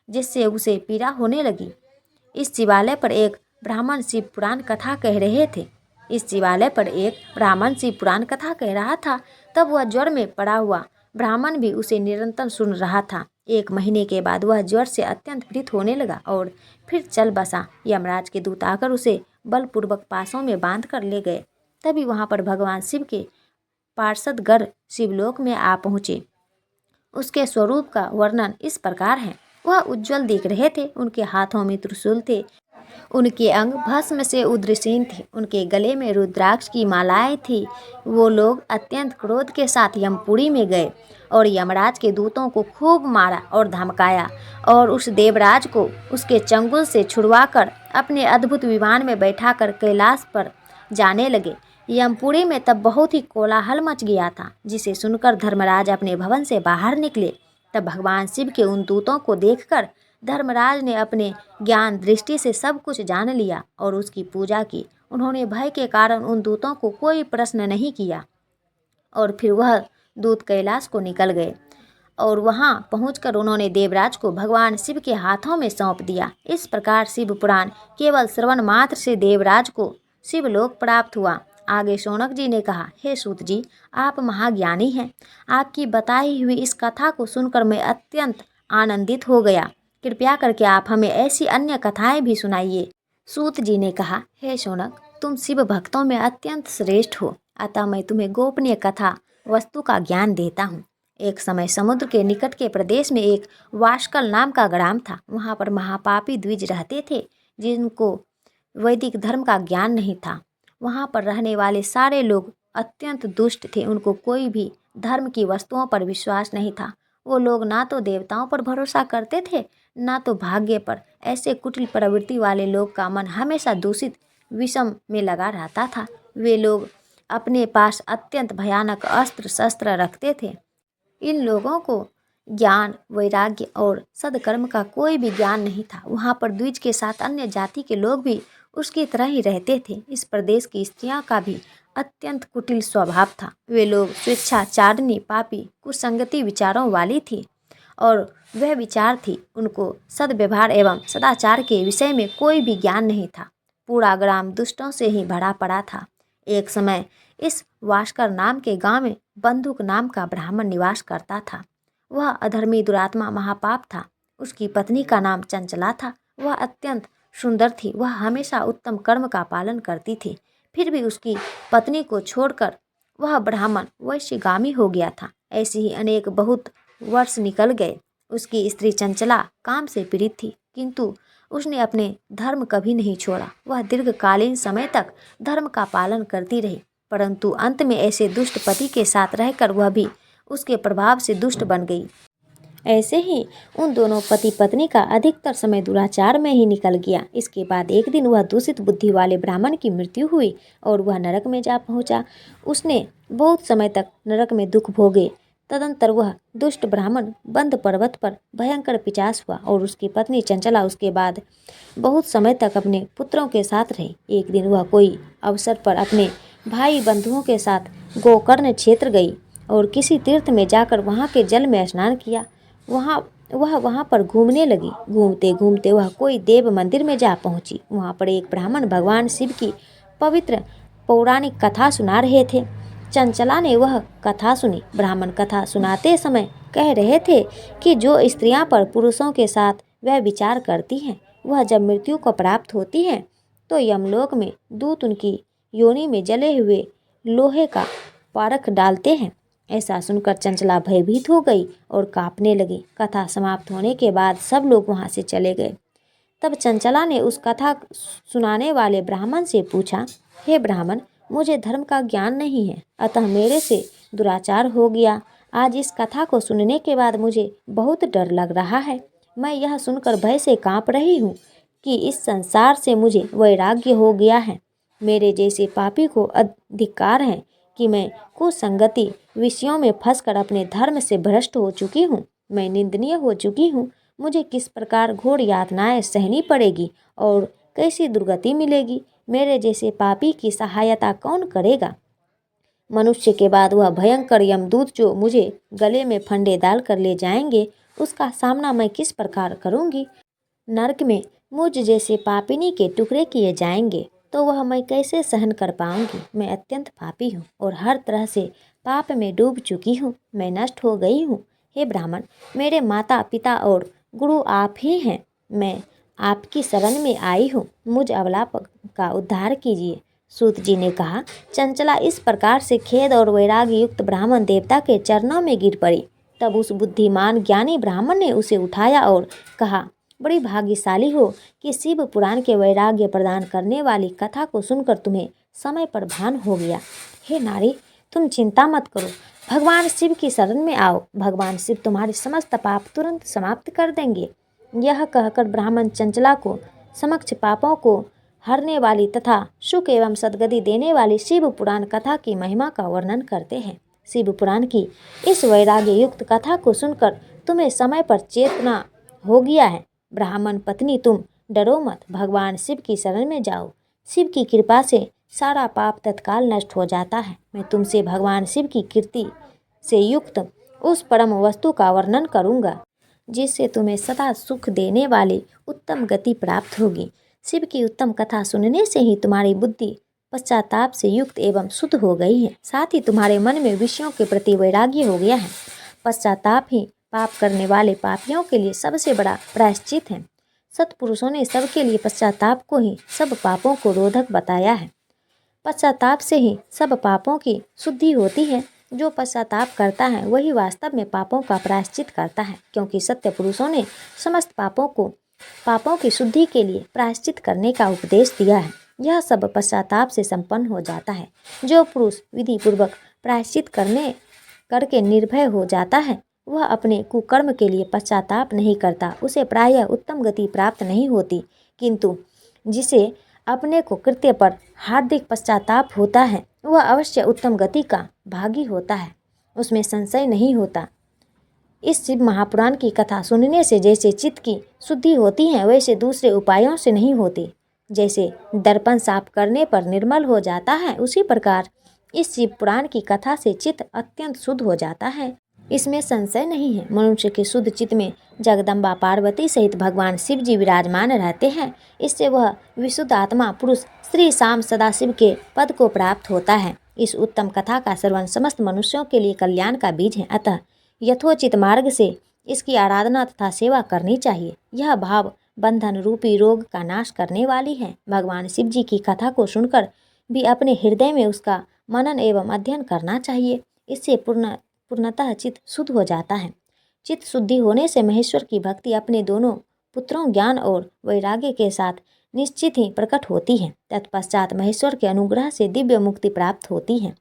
जिससे उसे पीड़ा होने लगी। इस शिवालय पर एक ब्राह्मण शिव पुराण कथा कह रहे थे। इस शिवालय पर एक ब्राह्मण शिव पुराण कथा कह रहा था। तब वह ज्वर में पड़ा हुआ ब्राह्मण भी उसे निरंतर सुन रहा था। एक महीने के बाद वह ज्वर से अत्यंत पीड़ित होने लगा और फिर चल बसा। यमराज के दूत आकर उसे बलपूर्वक पासों में बांध कर ले गए। तभी वहाँ पर भगवान शिव के पार्षदगण शिवलोक में आ पहुँचे। उसके स्वरूप का वर्णन इस प्रकार है। वह उज्जवल दिख रहे थे। उनके हाथों में त्रिशूल थे। उनके अंग भस्म से उद्रसीन थे। उनके गले में रुद्राक्ष की मालाएं थी। वो लोग अत्यंत क्रोध के साथ यमपुरी में गए और यमराज के दूतों को खूब मारा और धमकाया और उस देवराज को उसके चंगुल से छुड़वाकर अपने अद्भुत विमान में बैठाकर कैलाश पर जाने लगे। यमपुरी में तब बहुत ही कोलाहल मच गया था, जिसे सुनकर धर्मराज अपने भवन से बाहर निकले। तब भगवान शिव के उन दूतों को देखकर धर्मराज ने अपने ज्ञान दृष्टि से सब कुछ जान लिया और उसकी पूजा की। उन्होंने भय के कारण उन दूतों को कोई प्रश्न नहीं किया और फिर वह दूत कैलाश को निकल गए और वहां पहुंचकर उन्होंने देवराज को भगवान शिव के हाथों में सौंप दिया। इस प्रकार शिव पुराण केवल श्रवण मात्र से देवराज को शिवलोक प्राप्त हुआ। आगे शौनक जी ने कहा, हे सूत जी, आप महाज्ञानी हैं। आपकी बताई हुई इस कथा को सुनकर मैं अत्यंत आनंदित हो गया। कृपया करके आप हमें ऐसी अन्य कथाएं भी सुनाइए। सूत जी ने कहा, हे शौनक, तुम शिव भक्तों में अत्यंत श्रेष्ठ हो, अतः मैं तुम्हें गोपनीय कथा वस्तु का ज्ञान देता हूँ। एक समय समुद्र के निकट के प्रदेश में एक वाष्कल नाम का ग्राम था। वहाँ पर महापापी द्विज रहते थे, जिनको वैदिक धर्म का ज्ञान नहीं था। वहाँ पर रहने वाले सारे लोग अत्यंत दुष्ट थे। उनको कोई भी धर्म की वस्तुओं पर विश्वास नहीं था। वो लोग ना तो देवताओं पर भरोसा करते थे, ना तो भाग्य पर। ऐसे कुटिल प्रवृत्ति वाले लोग का मन हमेशा दूषित विषम में लगा रहता था। वे लोग अपने पास अत्यंत भयानक अस्त्र शस्त्र रखते थे। इन लोगों को ज्ञान, वैराग्य और सदकर्म का कोई भी ज्ञान नहीं था। वहाँ पर द्विज के साथ अन्य जाति के लोग भी उसकी तरह ही रहते थे। इस प्रदेश की स्त्रियां का भी अत्यंत कुटिल स्वभाव था। वे लोग स्वेच्छाचारिणी, पापी, कुसंगति विचारों वाली थी और वह विचार थी। उनको सद्व्यवहार एवं सदाचार के विषय में कोई भी ज्ञान नहीं था। पूरा ग्राम दुष्टों से ही भरा पड़ा था। एक समय इस वाष्कर नाम के गांव में बंधुक नाम का ब्राह्मण निवास करता था। वह अधर्मी, दुरात्मा, महापाप था। उसकी पत्नी का नाम चंचला था। वह अत्यंत सुंदर थी। वह हमेशा उत्तम कर्म का पालन करती थी। फिर भी उसकी पत्नी को छोड़कर वह ब्राह्मण वैश्यगामी हो गया था। ऐसे ही अनेक बहुत वर्ष निकल गए। उसकी स्त्री चंचला काम से पीड़ित थी, किंतु उसने अपने धर्म कभी नहीं छोड़ा। वह दीर्घकालीन समय तक धर्म का पालन करती रही। परंतु अंत में ऐसे दुष्ट पति के साथ रहकर वह भी उसके प्रभाव से दुष्ट बन गई। ऐसे ही उन दोनों पति पत्नी का अधिकतर समय दुराचार में ही निकल गया। इसके बाद एक दिन वह दूषित बुद्धि वाले ब्राह्मण की मृत्यु हुई और वह नरक में जा पहुंचा। उसने बहुत समय तक नरक में दुख भोगे। तदंतर वह दुष्ट ब्राह्मण बंद पर्वत पर भयंकर पिशाच हुआ और उसकी पत्नी चंचला उसके बाद बहुत समय तक अपने पुत्रों के साथ रही। एक दिन वह कोई अवसर पर अपने भाई बंधुओं के साथ गोकर्ण क्षेत्र गई और किसी तीर्थ में जाकर वहाँ के जल में स्नान किया। वहाँ पर घूमने लगी। घूमते घूमते वह कोई देव मंदिर में जा पहुँची। वहाँ पर एक ब्राह्मण भगवान शिव की पवित्र पौराणिक कथा सुना रहे थे। चंचला ने वह कथा सुनी। ब्राह्मण कथा सुनाते समय कह रहे थे कि जो स्त्रियां पर पुरुषों के साथ वह विचार करती हैं, वह जब मृत्यु को प्राप्त होती हैं तो यमलोक में दूत उनकी योनि में जले हुए लोहे का पारख डालते हैं। ऐसा सुनकर चंचला भयभीत हो गई और कांपने लगी। कथा समाप्त होने के बाद सब लोग वहां से चले गए। तब चंचला ने उस कथा सुनाने वाले ब्राह्मण से पूछा, हे ब्राह्मण, मुझे धर्म का ज्ञान नहीं है, अतः मेरे से दुराचार हो गया। आज इस कथा को सुनने के बाद मुझे बहुत डर लग रहा है। मैं यह सुनकर भय से कांप रही हूँ कि इस संसार से मुझे वैराग्य हो गया है। मेरे जैसे पापी को अधिकार है कि मैं कुसंगति विषयों में फंसकर अपने धर्म से भ्रष्ट हो चुकी हूँ। मैं निंदनीय हो चुकी हूँ। मुझे किस प्रकार घोर यातनाएं सहनी पड़ेगी और कैसी दुर्गति मिलेगी। मेरे जैसे पापी की सहायता कौन करेगा। मनुष्य के बाद वह भयंकर यमदूत जो मुझे गले में फंदे डालकर ले जाएंगे, उसका सामना मैं किस प्रकार करूँगी। नरक में मुझ जैसे पापिनी के टुकड़े किए जाएंगे तो वह मैं कैसे सहन कर पाऊंगी। मैं अत्यंत पापी हूँ और हर तरह से पाप में डूब चुकी हूँ। मैं नष्ट हो गई हूँ। हे ब्राह्मण, मेरे माता पिता और गुरु आप ही हैं। मैं आपकी शरण में आई हूँ। मुझ अबला का उद्धार कीजिए। सूत जी ने कहा। चंचला इस प्रकार से खेद और वैराग्य युक्त ब्राह्मण देवता के चरणों में गिर पड़ी। तब उस बुद्धिमान ज्ञानी ब्राह्मण ने उसे उठाया और कहा, बड़ी भाग्यशाली हो कि शिव पुराण के वैराग्य प्रदान करने वाली कथा को सुनकर तुम्हें समय पर भान हो गया। हे नारी, तुम चिंता मत करो, भगवान शिव की शरण में आओ। भगवान शिव तुम्हारे समस्त पाप तुरंत समाप्त कर देंगे। यह कहकर ब्राह्मण चंचला को समक्ष पापों को हरने वाली तथा सुख एवं सद्गति देने वाली शिव पुराण कथा की महिमा का वर्णन करते हैं। शिव पुराण की इस वैराग्य युक्त कथा को सुनकर तुम्हें समय पर चेतना हो गया है। ब्राह्मण पत्नी, तुम डरो मत, भगवान शिव की शरण में जाओ। शिव की कृपा से सारा पाप तत्काल नष्ट हो जाता है। मैं तुमसे भगवान शिव की कीर्ति से युक्त उस परम वस्तु का वर्णन करूँगा जिससे तुम्हें सदा सुख देने वाली उत्तम गति प्राप्त होगी। शिव की उत्तम कथा सुनने से ही तुम्हारी बुद्धि पश्चाताप से युक्त एवं शुद्ध हो गई है। साथ ही तुम्हारे मन में विषयों के प्रति वैराग्य हो गया है। पश्चाताप ही पाप करने वाले पापियों के लिए सबसे बड़ा प्रायश्चित है। सत्पुरुषों ने सबके लिए पश्चाताप को ही सब पापों को रोधक बताया है। पश्चाताप से ही सब पापों की शुद्धि होती है। जो पश्चाताप करता है वही वास्तव में पापों का प्रायश्चित करता है, क्योंकि सत्य पुरुषों ने समस्त पापों की शुद्धि के लिए प्रायश्चित करने का उपदेश दिया है। यह सब पश्चाताप से संपन्न हो जाता है। जो पुरुष विधि पूर्वक प्रायश्चित करके निर्भय हो जाता है, वह अपने कुकर्म के लिए पश्चाताप नहीं करता। उसे प्रायः उत्तम गति प्राप्त नहीं होती, किंतु जिसे अपने को कृत्य पर हार्दिक पश्चाताप होता है, वह अवश्य उत्तम गति का भागी होता है। उसमें संशय नहीं होता। इस शिव महापुराण की कथा सुनने से जैसे चित्त की शुद्धि होती है, वैसे दूसरे उपायों से नहीं होती। जैसे दर्पण साफ करने पर निर्मल हो जाता है, उसी प्रकार इस शिव पुराण की कथा से चित्त अत्यंत शुद्ध हो जाता है। इसमें संशय नहीं है। मनुष्य के शुद्ध चित्त में जगदम्बा पार्वती सहित भगवान शिव जी विराजमान रहते हैं। इससे वह विशुद्ध आत्मा पुरुष श्री शाम सदाशिव के पद को प्राप्त होता है। इस उत्तम कथा का श्रवण समस्त मनुष्यों के लिए कल्याण का बीज है। अतः यथोचित मार्ग से इसकी आराधना तथा सेवा करनी चाहिए। यह भाव बंधन रूपी रोग का नाश करने वाली है। भगवान शिव जी की कथा को सुनकर भी अपने हृदय में उसका मनन एवं अध्ययन करना चाहिए। इससे पूर्णतः चित्त शुद्ध हो जाता है। चित्त शुद्धि होने से महेश्वर की भक्ति अपने दोनों पुत्रों ज्ञान और वैराग्य के साथ निश्चित ही प्रकट होती हैं। तत्पश्चात महेश्वर के अनुग्रह से दिव्य मुक्ति प्राप्त होती है।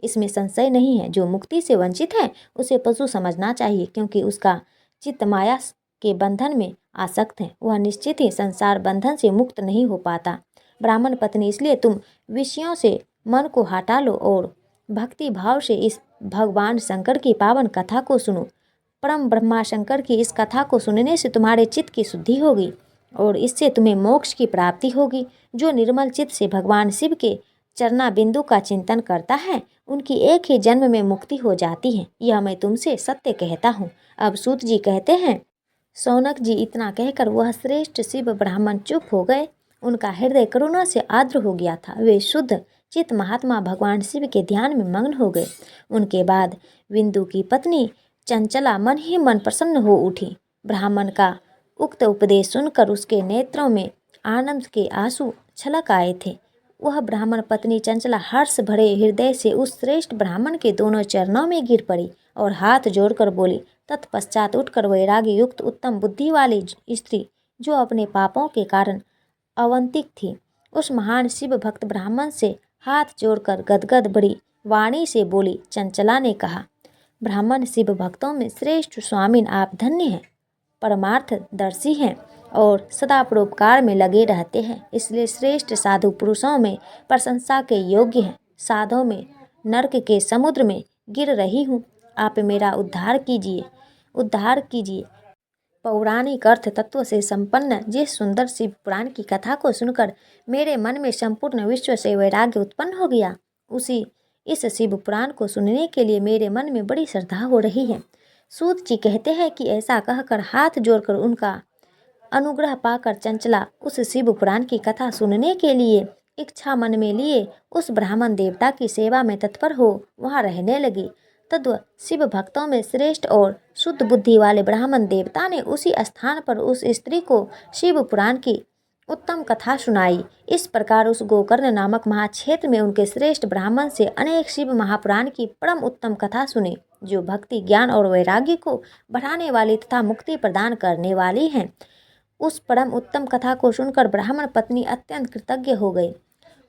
इसमें संशय नहीं है। जो मुक्ति से वंचित है उसे पशु समझना चाहिए, क्योंकि उसका चित्त माया के बंधन में आसक्त है। वह निश्चित ही संसार बंधन से मुक्त नहीं हो पाता। ब्राह्मण पत्नी, इसलिए तुम विषयों से मन को हटा लो और भक्ति भाव से इस भगवान शंकर की पावन कथा को सुनो। परम ब्रह्मा शंकर की इस कथा को सुनने से तुम्हारे चित्त की शुद्धि होगी और इससे तुम्हें मोक्ष की प्राप्ति होगी। जो निर्मल चित्त से भगवान शिव के चरना बिंदु का चिंतन करता है उनकी एक ही जन्म में मुक्ति हो जाती है। यह मैं तुमसे सत्य कहता हूँ। अब सूत जी कहते हैं, शौनक जी, इतना कहकर वह श्रेष्ठ शिव ब्राह्मण चुप हो गए। उनका हृदय करुणा से आर्द्र हो गया था। वे शुद्ध चित महात्मा भगवान शिव के ध्यान में मग्न हो गए। उनके बाद बिंदु की पत्नी चंचला मन ही मन प्रसन्न हो उठी। ब्राह्मण का उक्त उपदेश सुनकर उसके नेत्रों में आनंद के आंसू छलक आए थे। वह ब्राह्मण पत्नी चंचला हर्ष भरे हृदय से उस श्रेष्ठ ब्राह्मण के दोनों चरणों में गिर पड़ी और हाथ जोड़कर बोली। तत्पश्चात उठकर वैराग्य युक्त उत्तम बुद्धि वाली स्त्री, जो अपने पापों के कारण अवंतिक थी, उस महान शिव भक्त ब्राह्मण से हाथ जोड़कर गदगद बड़ी वाणी से बोली। चंचला ने कहा, ब्राह्मण शिव भक्तों में श्रेष्ठ स्वामिन, आप धन्य हैं, परमार्थ दर्शी हैं और सदा परोपकार में लगे रहते हैं, इसलिए श्रेष्ठ साधु पुरुषों में प्रशंसा के योग्य हैं। साधुओं में नरक के समुद्र में गिर रही हूँ, आप मेरा उद्धार कीजिए। पौराणिक अर्थ तत्व से संपन्न जिस सुंदर शिव पुराण की कथा को सुनकर मेरे मन में संपूर्ण विश्व से वैराग्य उत्पन्न हो गया, उसी इस शिव पुराण को सुनने के लिए मेरे मन में बड़ी श्रद्धा हो रही है। सूत जी कहते हैं कि ऐसा कहकर हाथ जोड़कर उनका अनुग्रह पाकर चंचला उस शिव पुराण की कथा सुनने के लिए इच्छा मन में लिए उस ब्राह्मण देवता की सेवा में तत्पर हो वहाँ रहने लगी। तद्व शिव भक्तों में श्रेष्ठ और शुद्ध बुद्धि वाले ब्राह्मण देवता ने उसी स्थान पर उस स्त्री को शिव पुराण की उत्तम कथा सुनाई। इस प्रकार उस गोकर्ण नामक महाक्षेत्र में उनके श्रेष्ठ ब्राह्मण से अनेक शिव महापुराण की परम उत्तम कथा सुनी, जो भक्ति, ज्ञान और वैराग्य को बढ़ाने वाली तथा मुक्ति प्रदान करने वाली हैं। उस परम उत्तम कथा को सुनकर ब्राह्मण पत्नी अत्यंत कृतज्ञ हो गई।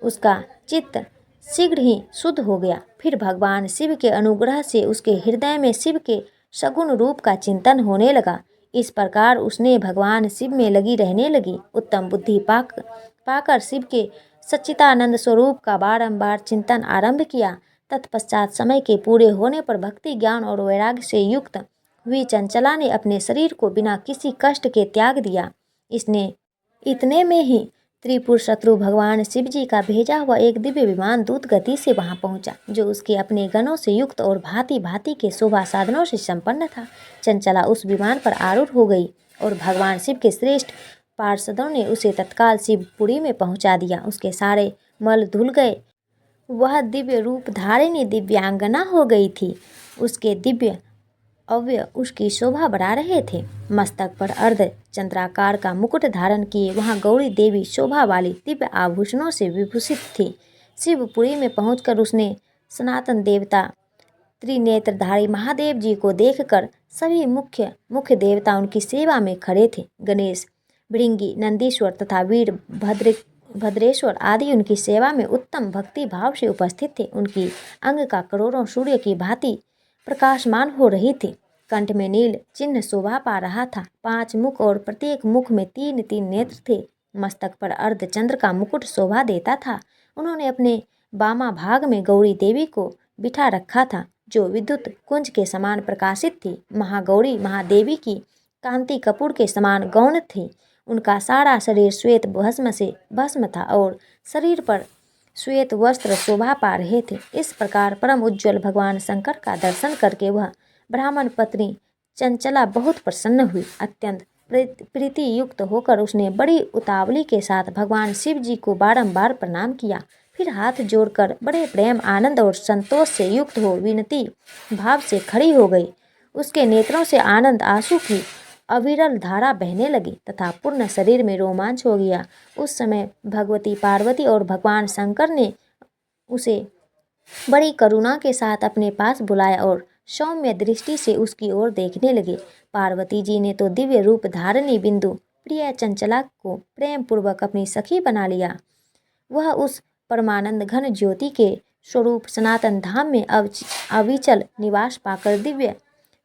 उसका चित्त शीघ्र ही शुद्ध हो गया। फिर भगवान शिव के अनुग्रह से उसके हृदय में शिव के सगुण रूप का चिंतन होने लगा। इस प्रकार उसने भगवान शिव में लगी रहने लगी। उत्तम बुद्धि पाकर शिव के सच्चिदानंद स्वरूप का बारंबार चिंतन आरंभ किया। तत्पश्चात समय के पूरे होने पर भक्ति, ज्ञान और वैराग्य से युक्त हुई चंचला ने अपने शरीर को बिना किसी कष्ट के त्याग दिया। इसने इतने में ही त्रिपुर शत्रु भगवान शिव जी का भेजा हुआ एक दिव्य विमान दूत गति से वहां पहुंचा, जो उसके अपने गणों से युक्त और भांति भांति के शोभा साधनों से संपन्न था। चंचला उस विमान पर आरूढ़ हो गई और भगवान शिव के श्रेष्ठ पार्षदों ने उसे तत्काल शिवपुरी में पहुंचा दिया। उसके सारे मल धुल गए। वह दिव्य रूप धारिणी दिव्यांगना हो गई थी। उसके दिव्य अव्यय उसकी शोभा बढ़ा रहे थे। मस्तक पर अर्ध चंद्राकार का मुकुट धारण किए वहां गौरी देवी शोभा वाली दिव्य आभूषणों से विभूषित थी। शिवपुरी में पहुंचकर उसने सनातन देवता त्रिनेत्रधारी महादेव जी को देखकर सभी मुख्य देवता उनकी सेवा में खड़े थे। गणेश, भृंगी, नंदीश्वर तथा वीर भद्रेश्वर आदि उनकी सेवा में उत्तम भक्ति भाव से उपस्थित थे। उनकी अंग का करोड़ों सूर्य की भांति प्रकाशमान हो रही थी। कंठ में नील चिन्ह शोभा पा रहा था। 5 मुख और प्रत्येक मुख में 3-3 नेत्र थे। मस्तक पर अर्धचंद्र का मुकुट शोभा देता था। उन्होंने अपने बामा भाग में गौरी देवी को बिठा रखा था, जो विद्युत कुंज के समान प्रकाशित थी। महागौरी महादेवी की कांति कपूर के समान गौण थी। उनका सारा शरीर श्वेत भस्म से भस्म था और शरीर पर श्वेत वस्त्र शोभा पा रहे थे। इस प्रकार परम उज्ज्वल भगवान शंकर का दर्शन करके वह ब्राह्मण पत्नी चंचला बहुत प्रसन्न हुई। अत्यंत प्रीति युक्त होकर उसने बड़ी उतावली के साथ भगवान शिव जी को बारंबार प्रणाम किया। फिर हाथ जोड़कर बड़े प्रेम, आनंद और संतोष से युक्त हो विनती भाव से खड़ी हो गई। उसके नेत्रों से आनंद आंसू की अविरल धारा बहने लगी तथा पूर्ण शरीर में रोमांच हो गया। उस समय भगवती पार्वती और भगवान शंकर ने उसे बड़ी करुणा के साथ अपने पास बुलाया और सौम्य दृष्टि से उसकी ओर देखने लगे। पार्वती जी ने तो दिव्य रूप धारिणी बिंदु प्रिया चंचला को प्रेम पूर्वक अपनी सखी बना लिया। वह उस परमानंद घन ज्योति के स्वरूप सनातन धाम में अविचल निवास पाकर दिव्य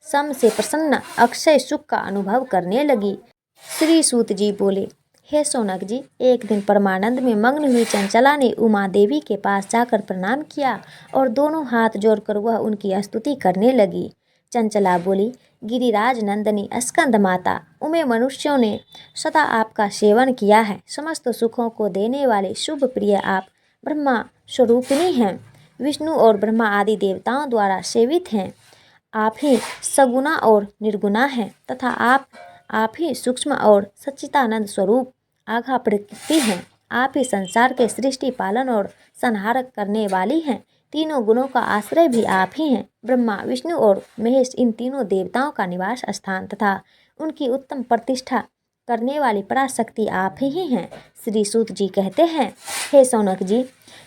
सम से प्रसन्न अक्षय सुख का अनुभव करने लगी। श्री सूत जी बोले, हे सौनक जी, एक दिन परमानंद में मग्न हुई चंचला ने उमा देवी के पास जाकर प्रणाम किया और दोनों हाथ जोड़कर वह उनकी स्तुति करने लगी। चंचला बोली, गिरिराज नंदनी स्कंद माता, उमे मनुष्यों ने सदा आपका सेवन किया है। समस्त सुखों को देने वाले शुभ प्रिय आप ब्रह्मा स्वरूपिणी हैं, विष्णु और ब्रह्मा आदि देवताओं द्वारा सेवित हैं। आप ही सगुना और निर्गुणा हैं तथा आप ही सूक्ष्म और सच्चिदानंद स्वरूप आघा प्रकृति हैं। आप ही संसार के सृष्टि पालन और संहारक करने वाली हैं। तीनों गुणों का आश्रय भी आप ही हैं। ब्रह्मा, विष्णु और महेश इन तीनों देवताओं का निवास स्थान तथा उनकी उत्तम प्रतिष्ठा करने वाली पराशक्ति आप ही हैं। श्री सूत जी कहते हैं, हे सौनक जी,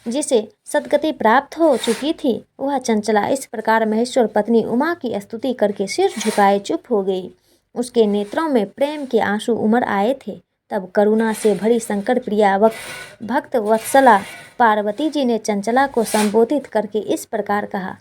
जिसे सद्गति प्राप्त हो चुकी थी वह चंचला इस प्रकार महेश्वर पत्नी उमा की स्तुति करके सिर झुकाए चुप हो गई। उसके नेत्रों में प्रेम के आंसू उमड़ आए थे। तब करुणा से भरी शंकर प्रिया भक्त वत्सला पार्वती जी ने चंचला को संबोधित करके इस प्रकार कहा।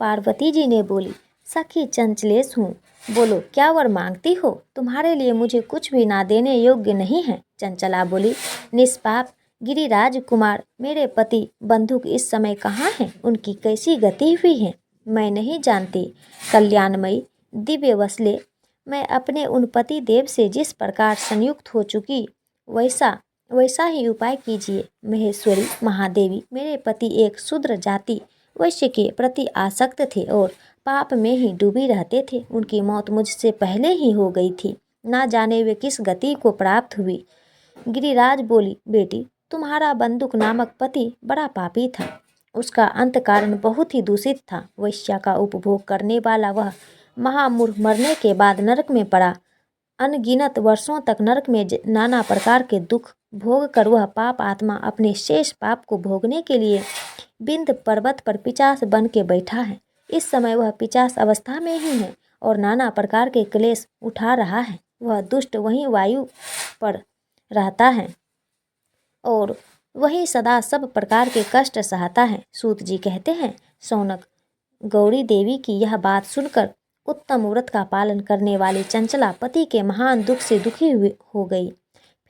पार्वती जी ने बोली, सखी चंचलेश हूँ, बोलो क्या वर मांगती हो? तुम्हारे लिए मुझे कुछ भी ना देने योग्य नहीं है। चंचला बोली, निष्पाप गिरिराज कुमार, मेरे पति बंधुक इस समय कहाँ हैं? उनकी कैसी गति हुई है मैं नहीं जानती। कल्याणमयी दिव्य वसले, मैं अपने उन पति देव से जिस प्रकार संयुक्त हो चुकी वैसा ही उपाय कीजिए। महेश्वरी महादेवी, मेरे पति एक शूद्र जाति वैश्य के प्रति आसक्त थे और पाप में ही डूबी रहते थे। उनकी मौत मुझसे पहले ही हो गई थी। ना जाने वे किस गति को प्राप्त हुई। गिरिराज बोली, बेटी, तुम्हारा बंदुक नामक पति बड़ा पापी था। उसका अंत कारण बहुत ही दूषित था। वैश्या का उपभोग करने वाला वह महामूर्ख मरने के बाद नरक में पड़ा। अनगिनत वर्षों तक नरक में नाना प्रकार के दुख भोग कर वह पाप आत्मा अपने शेष पाप को भोगने के लिए बिंद पर्वत पर पिचास बन के बैठा है। इस समय वह पिचास अवस्था में ही है और नाना प्रकार के क्लेश उठा रहा है। वह दुष्ट वहीं वायु पर रहता है और वही सदा सब प्रकार के कष्ट सहता है। सूत जी कहते हैं, सौनक, गौरी देवी की यह बात सुनकर उत्तम व्रत का पालन करने वाली चंचला पति के महान दुख से दुखी हो गई।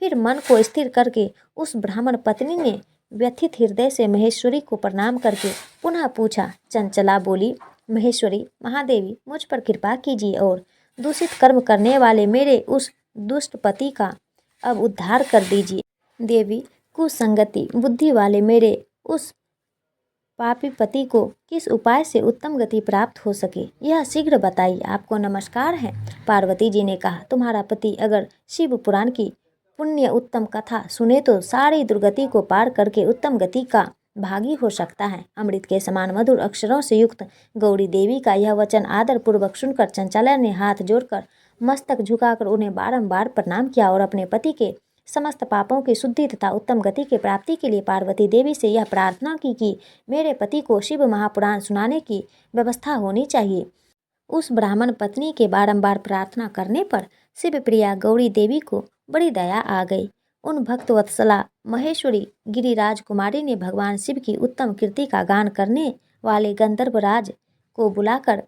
फिर मन को स्थिर करके उस ब्राह्मण पत्नी ने व्यथित हृदय से महेश्वरी को प्रणाम करके पुनः पूछा। चंचला बोली, महेश्वरी महादेवी, मुझ पर कृपा कीजिए और दूषित कर्म करने वाले मेरे उस दुष्ट पति का अब उद्धार कर दीजिए। देवी, कुसंगति बुद्धि वाले मेरे उस पापी पति को किस उपाय से उत्तम गति प्राप्त हो सके, यह शीघ्र बताइए। आपको नमस्कार है। पार्वती जी ने कहा, तुम्हारा पति अगर शिव पुराण की पुण्य उत्तम कथा सुने तो सारी दुर्गति को पार करके उत्तम गति का भागी हो सकता है। अमृत के समान मधुर अक्षरों से युक्त गौरी देवी का यह वचन आदर पूर्वक सुनकर चंचला ने हाथ जोड़कर मस्तक झुकाकर उन्हें बारंबार प्रणाम किया और अपने पति के समस्त पापों की शुद्धि तथा उत्तम गति की प्राप्ति के लिए पार्वती देवी से यह प्रार्थना की कि मेरे पति को शिव महापुराण सुनाने की व्यवस्था होनी चाहिए। उस ब्राह्मण पत्नी के बारंबार प्रार्थना करने पर शिव प्रिया गौरी देवी को बड़ी दया आ गई। उन भक्त वत्सला महेश्वरी गिरिराज कुमारी ने भगवान शिव की उत्तम कीर्ति का गान करने वाले गंधर्वराज को बुलाकर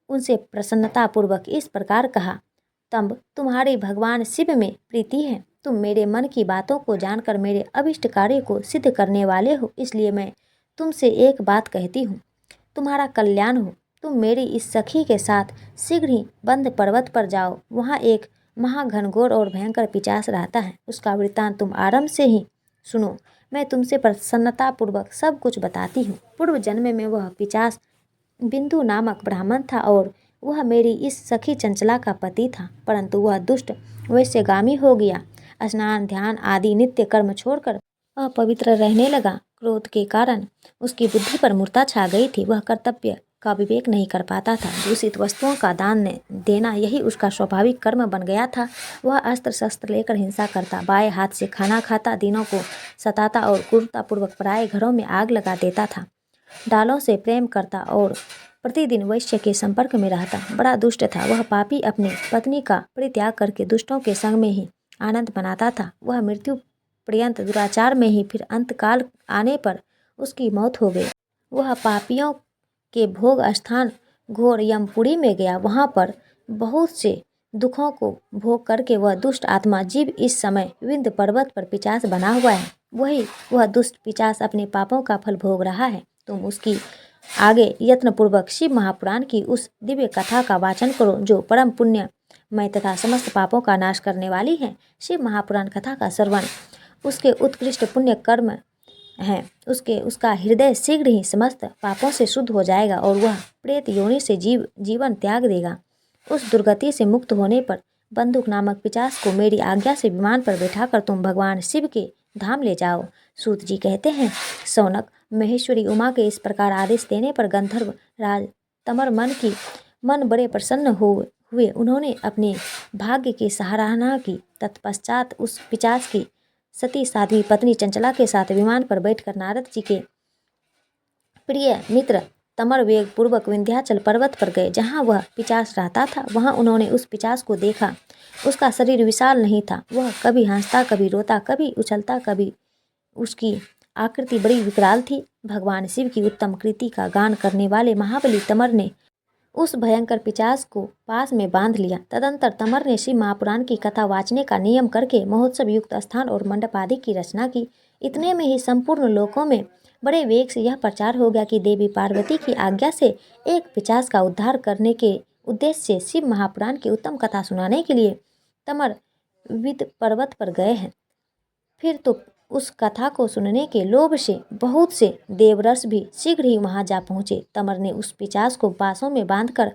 उनसे प्रसन्नतापूर्वक इस प्रकार कहा, तब तुम्हारे भगवान शिव में प्रीति है। तुम मेरे मन की बातों को जानकर मेरे अभिष्ट कार्य को सिद्ध करने वाले हो, इसलिए मैं तुमसे एक बात कहती हूँ, तुम्हारा कल्याण हो। तुम मेरी इस सखी के साथ शीघ्र ही बंद पर्वत पर जाओ। वहाँ एक महाघनघोर और भयंकर पिशाच रहता है। उसका वृत्तांत तुम आरंभ से ही सुनो। मैं तुमसे प्रसन्नतापूर्वक सब कुछ बताती हूँ। पूर्व जन्म में वह पिशाच बिंदु नामक ब्राह्मण था और वह मेरी इस सखी चंचला का पति था, परंतु वह दुष्ट वैश्यगामी हो गया। स्नान ध्यान आदि नित्य कर्म छोड़कर अपवित्र रहने लगा। क्रोध के कारण उसकी बुद्धि पर मूर्छा छा गई थी। वह कर्तव्य का विवेक नहीं कर पाता था। दूषित वस्तुओं का दान देना यही उसका स्वाभाविक कर्म बन गया था। वह अस्त्र शस्त्र लेकर हिंसा करता, बाएं हाथ से खाना खाता, दिनों को सताता और क्रूरतापूर्वक पराये घरों में आग लगा देता था। डालों से प्रेम करता और प्रतिदिन वैश्य के संपर्क में रहता। बड़ा दुष्ट था वह पापी। अपनी पत्नी का परित्याग करके दुष्टों के संग में ही आनंद मनाता था। वह मृत्यु पर्यंत दुराचार में ही फिर अंतकाल आने पर उसकी मौत हो गई। वह पापियों के भोग स्थान घोर यमपुरी में गया। वहाँ पर बहुत से दुखों को भोग करके वह दुष्ट आत्मा जीव इस समय विंध्य पर्वत पर पिशाच बना हुआ है। वह दुष्ट पिशाच अपने पापों का फल भोग रहा है। तुम उसकी आगे यत्नपूर्वक शिव महापुराण की उस दिव्य कथा का वाचन करो जो परम पुण्यमय तथा समस्त पापों का नाश करने वाली है। शिव महापुराण कथा का श्रवण उसके उत्कृष्ट पुण्य कर्म है। उसका हृदय शीघ्र ही समस्त पापों से शुद्ध हो जाएगा और वह प्रेत योनि से जीवन त्याग देगा। उस दुर्गति से मुक्त होने पर बंदूक नामक पिशाच को मेरी आज्ञा से विमान पर बैठाकर तुम भगवान शिव के धाम ले जाओ। सूत जी कहते हैं, शौनक महेश्वरी उमा के इस प्रकार आदेश देने पर गंधर्व राज तमर मन बड़े प्रसन्न हुए। उन्होंने अपने भाग्य की सराहना की। तत्पश्चात उस पिशाच की सती साध्वी पत्नी चंचला के साथ विमान पर बैठकर नारद जी के प्रिय मित्र तमर वेग पूर्वक विंध्याचल पर्वत पर गए, जहाँ वह पिशाच रहता था। वहाँ उन्होंने उस पिशाच को देखा। उसका शरीर विशाल नहीं था। वह कभी हंसता, कभी रोता, कभी उछलता, कभी उसकी आकृति बड़ी विकराल थी। भगवान शिव की उत्तम कृति का गान करने वाले महाबली तमर ने उस भयंकर पिशाच को पास में बांध लिया। तदंतर तमर ने शिव महापुराण की कथा वाचने का नियम करके महोत्सव युक्त स्थान और मंडप आदि की रचना की। इतने में ही संपूर्ण लोकों में बड़े वेग से यह प्रचार हो गया कि देवी पार्वती की आज्ञा से एक पिशाच का उद्धार करने के उद्देश्य से शिव महापुराण की उत्तम कथा सुनाने के लिए तमर विंध्य पर्वत पर गए हैं। फिर तो उस कथा को सुनने के लोभ से बहुत से देवरस भी शीघ्र ही वहां जा पहुंचे। तमर ने उस पिशाच को बांसों में बांधकर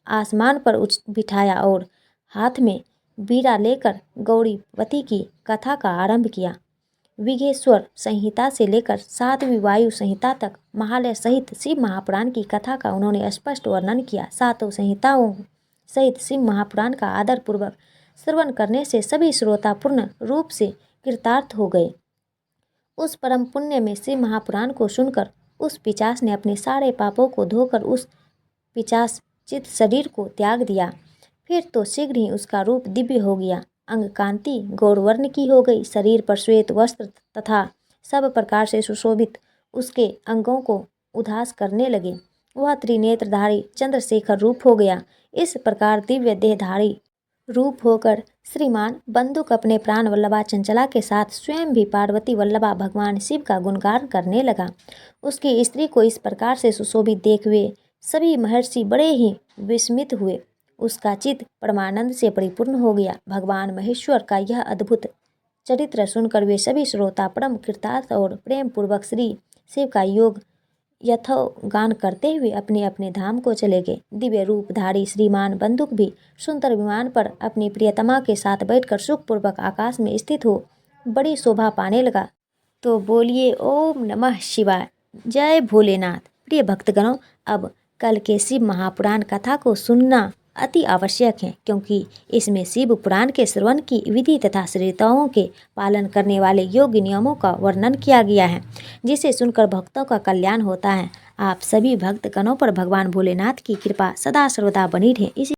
आसमान पर बिठाया और हाथ में बीड़ा लेकर गौरीवती की कथा का आरंभ किया। विघेश्वर संहिता से लेकर 7वीं वायु संहिता तक महालय सहित शिव महापुराण की कथा का उन्होंने स्पष्ट वर्णन किया। 7 संहिताओं सहित शिव महापुराण का आदर पूर्वक श्रवण करने से सभी श्रोता पूर्ण रूप से कृतार्थ हो गए। उस परम पुण्य में शिव महापुराण को सुनकर उस पिशाच ने अपने सारे पापों को धोकर उस पिशाचित शरीर को त्याग दिया। फिर तो शीघ्र ही उसका रूप दिव्य हो गया। अंग कांति गौरवर्ण की हो गई। शरीर पर श्वेत वस्त्र तथा सब प्रकार से सुशोभित उसके अंगों को उदास करने लगे। वह त्रिनेत्रधारी चंद्रशेखर रूप हो गया। इस प्रकार दिव्य देहधारी रूप होकर श्रीमान बंदूक अपने प्राण वल्लभा चंचला के साथ स्वयं भी पार्वती वल्लभा भगवान शिव का गुणगान करने लगा। उसकी स्त्री को इस प्रकार से सुशोभित देख हुए सभी महर्षि बड़े ही विस्मित हुए। उसका चित्त परमानंद से परिपूर्ण हो गया। भगवान महेश्वर का यह अद्भुत चरित्र सुनकर वे सभी श्रोता परम कृतार्थ और प्रेम पूर्वक श्री शिव का योग यथोगान करते हुए अपने अपने धाम को चले गए। दिव्य रूपधारी श्रीमान बंदूक भी सुंदर विमान पर अपनी प्रियतमा के साथ बैठकर सुखपूर्वक आकाश में स्थित हो बड़ी शोभा पाने लगा। तो बोलिए ओम नमः शिवाय, जय भोलेनाथ। प्रिय भक्तगणों, अब कल के शिव महापुराण कथा को सुनना अति आवश्यक है, क्योंकि इसमें शिव पुराण के श्रवण की विधि तथा श्रोताओं के पालन करने वाले योग्य नियमों का वर्णन किया गया है, जिसे सुनकर भक्तों का कल्याण होता है। आप सभी भक्तगणों पर भगवान भोलेनाथ की कृपा सदा सर्वदा बनी रहे। इसी